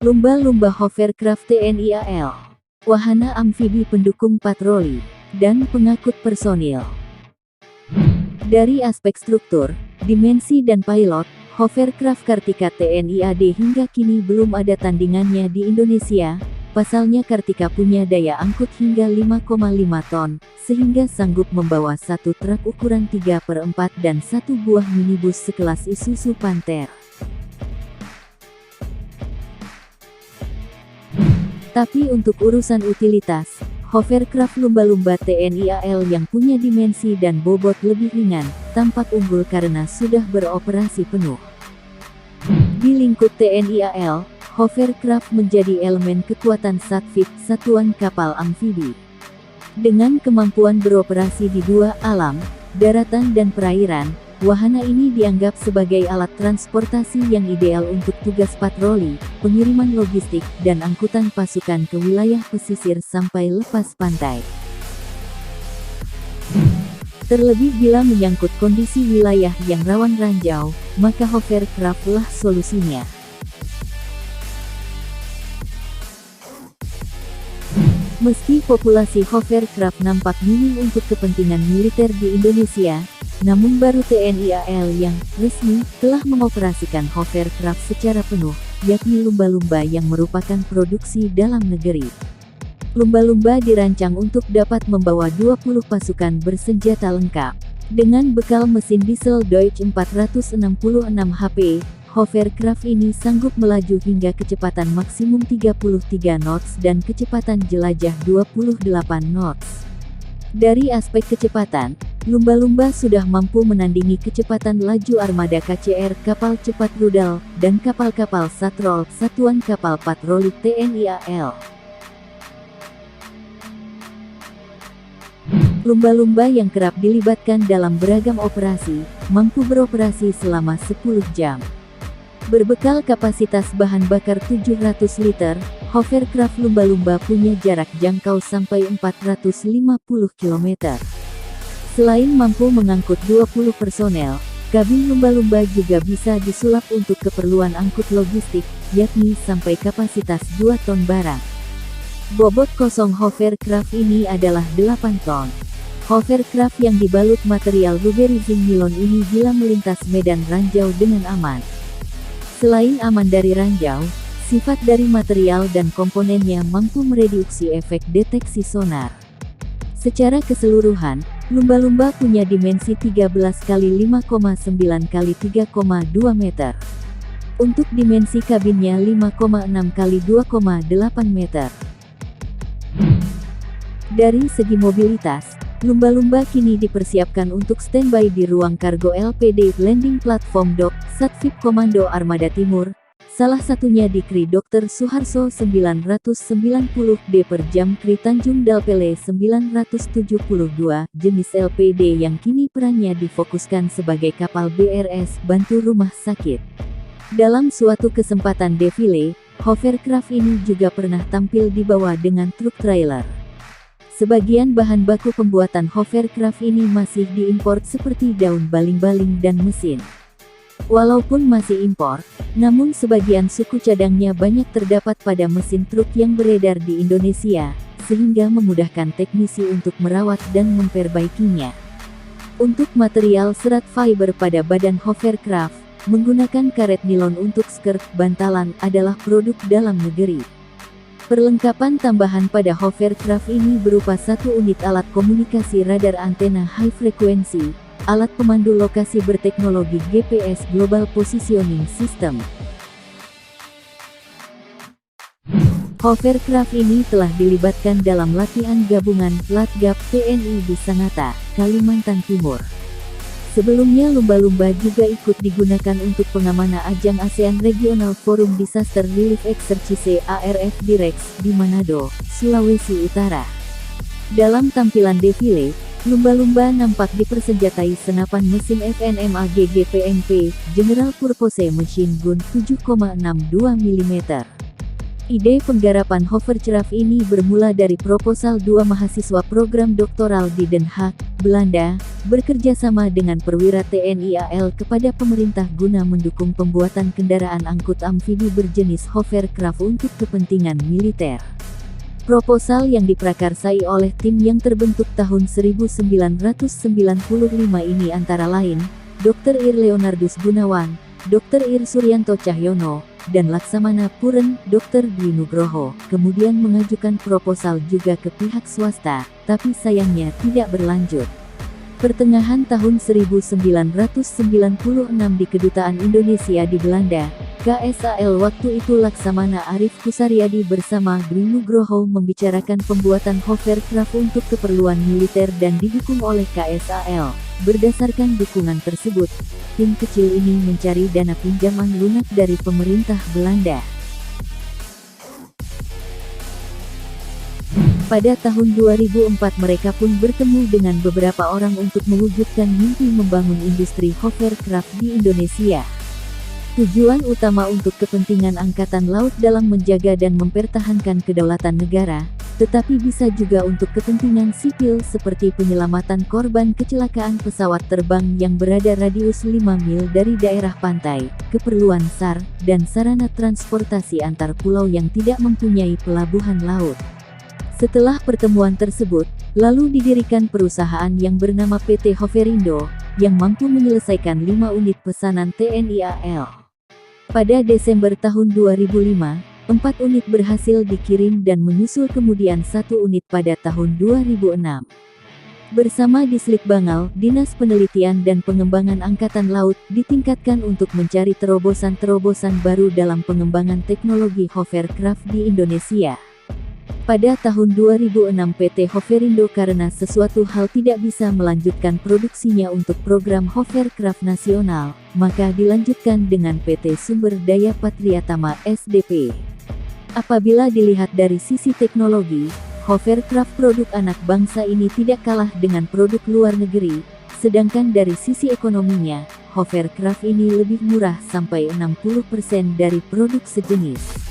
Lumba-lumba hovercraft TNI AL, wahana amfibi pendukung patroli, dan pengangkut personil. Dari aspek struktur, dimensi dan pilot, hovercraft Kartika TNI AD hingga kini belum ada tandingannya di Indonesia. Pasalnya Kartika punya daya angkut hingga 5,5 ton, sehingga sanggup membawa satu truk ukuran 3/4 dan satu buah minibus sekelas Isuzu Panther. Tapi untuk urusan utilitas, hovercraft lumba-lumba TNI AL yang punya dimensi dan bobot lebih ringan, tampak unggul karena sudah beroperasi penuh. Di lingkup TNI AL, hovercraft menjadi elemen kekuatan Satfip, satuan kapal amfibi. Dengan kemampuan beroperasi di dua alam, daratan dan perairan, wahana ini dianggap sebagai alat transportasi yang ideal untuk tugas patroli, pengiriman logistik, dan angkutan pasukan ke wilayah pesisir sampai lepas pantai. Terlebih bila menyangkut kondisi wilayah yang rawan ranjau, maka hovercraft lah solusinya. Meski populasi hovercraft nampak minim untuk kepentingan militer di Indonesia, namun baru TNI AL yang resmi telah mengoperasikan hovercraft secara penuh, yakni lumba-lumba yang merupakan produksi dalam negeri. Lumba-lumba dirancang untuk dapat membawa 20 pasukan bersenjata lengkap. Dengan bekal mesin diesel Deutz 466 HP, hovercraft ini sanggup melaju hingga kecepatan maksimum 33 knots dan kecepatan jelajah 28 knots. Dari aspek kecepatan, lumba-lumba sudah mampu menandingi kecepatan laju armada KCR, kapal cepat rudal, dan kapal-kapal Satrol, satuan kapal patroli TNI AL. Lumba-lumba yang kerap dilibatkan dalam beragam operasi, mampu beroperasi selama 10 jam. Berbekal kapasitas bahan bakar 700 liter, hovercraft lumba-lumba punya jarak jangkau sampai 450 km. Selain mampu mengangkut 20 personel, kabin lumba-lumba juga bisa disulap untuk keperluan angkut logistik, yakni sampai kapasitas 2 ton barang. Bobot kosong hovercraft ini adalah 8 ton. Hovercraft yang dibalut material ruberizing nilon ini bila melintas medan ranjau dengan aman. Selain aman dari ranjau, sifat dari material dan komponennya mampu mereduksi efek deteksi sonar. Secara keseluruhan, lumba-lumba punya dimensi 13 x 5,9 x 3,2 meter. Untuk dimensi kabinnya 5,6 x 2,8 meter. Dari segi mobilitas, lumba-lumba kini dipersiapkan untuk standby di ruang kargo LPD Landing Platform Dock, Satfip Komando Armada Timur, salah satunya di Kri Dr. Suharto 990D per jam Kri Tanjung Dalpele 972, jenis LPD yang kini perannya difokuskan sebagai kapal BRS, bantu rumah sakit. Dalam suatu kesempatan defile, hovercraft ini juga pernah tampil dibawa dengan truk trailer. Sebagian bahan baku pembuatan hovercraft ini masih diimpor seperti daun baling-baling dan mesin. Walaupun masih impor, namun sebagian suku cadangnya banyak terdapat pada mesin truk yang beredar di Indonesia, sehingga memudahkan teknisi untuk merawat dan memperbaikinya. Untuk material serat fiber pada badan hovercraft, menggunakan karet nilon untuk skirt bantalan adalah produk dalam negeri. Perlengkapan tambahan pada hovercraft ini berupa satu unit alat komunikasi radar antena high frequency, alat pemandu lokasi berteknologi GPS Global Positioning System. Hovercraft ini telah dilibatkan dalam latihan gabungan Latgab TNI di Sangatta, Kalimantan Timur. Sebelumnya lumba-lumba juga ikut digunakan untuk pengamanan ajang ASEAN Regional Forum Disaster Relief Exercise ARF Direx di Manado, Sulawesi Utara. Dalam tampilan defile, lumba-lumba nampak dipersenjatai senapan mesin FNMA GGPMP, General Purpose Machine Gun 7,62 mm. Ide penggarapan hovercraft ini bermula dari proposal dua mahasiswa program doktoral di Den Haag, Belanda, bekerja sama dengan perwira TNI AL kepada pemerintah guna mendukung pembuatan kendaraan angkut amfibi berjenis hovercraft untuk kepentingan militer. Proposal yang diprakarsai oleh tim yang terbentuk tahun 1995 ini antara lain, Dr. Ir Leonardus Gunawan, Dr. Ir Suryanto Cahyono, dan Laksamana Puren, Dr. Dwi Nugroho, kemudian mengajukan proposal juga ke pihak swasta, tapi sayangnya tidak berlanjut. Pertengahan tahun 1996 di Kedutaan Indonesia di Belanda, KSAL waktu itu Laksamana Arif Kusaryadi bersama Dwi Nugroho membicarakan pembuatan hovercraft untuk keperluan militer dan didukung oleh KSAL. Berdasarkan dukungan tersebut, tim kecil ini mencari dana pinjaman lunak dari pemerintah Belanda. Pada tahun 2004 mereka pun bertemu dengan beberapa orang untuk mewujudkan mimpi membangun industri hovercraft di Indonesia. Tujuan utama untuk kepentingan Angkatan Laut dalam menjaga dan mempertahankan kedaulatan negara, tetapi bisa juga untuk kepentingan sipil seperti penyelamatan korban kecelakaan pesawat terbang yang berada radius 5 mil dari daerah pantai, keperluan SAR, dan sarana transportasi antar pulau yang tidak mempunyai pelabuhan laut. Setelah pertemuan tersebut, lalu didirikan perusahaan yang bernama PT Hoverindo, yang mampu menyelesaikan 5 unit pesanan TNI AL. Pada Desember tahun 2005, 4 unit berhasil dikirim dan menyusul kemudian 1 unit pada tahun 2006. Bersama Dislik Bangal, Dinas Penelitian dan Pengembangan Angkatan Laut ditingkatkan untuk mencari terobosan-terobosan baru dalam pengembangan teknologi hovercraft di Indonesia. Pada tahun 2006 PT Hoverindo karena sesuatu hal tidak bisa melanjutkan produksinya untuk program hovercraft nasional, maka dilanjutkan dengan PT Sumber Daya Patriatama SDP. Apabila dilihat dari sisi teknologi, hovercraft produk anak bangsa ini tidak kalah dengan produk luar negeri, sedangkan dari sisi ekonominya, hovercraft ini lebih murah sampai 60% dari produk sejenis.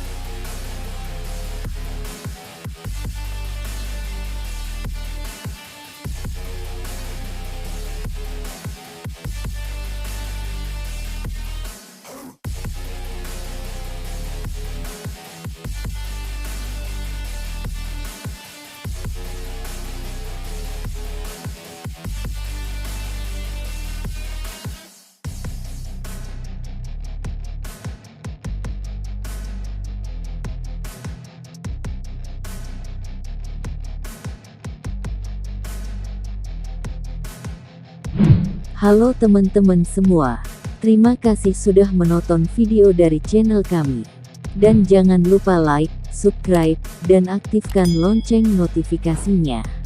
Halo teman-teman semua, terima kasih sudah menonton video dari channel kami. Dan jangan lupa like, subscribe, dan aktifkan lonceng notifikasinya.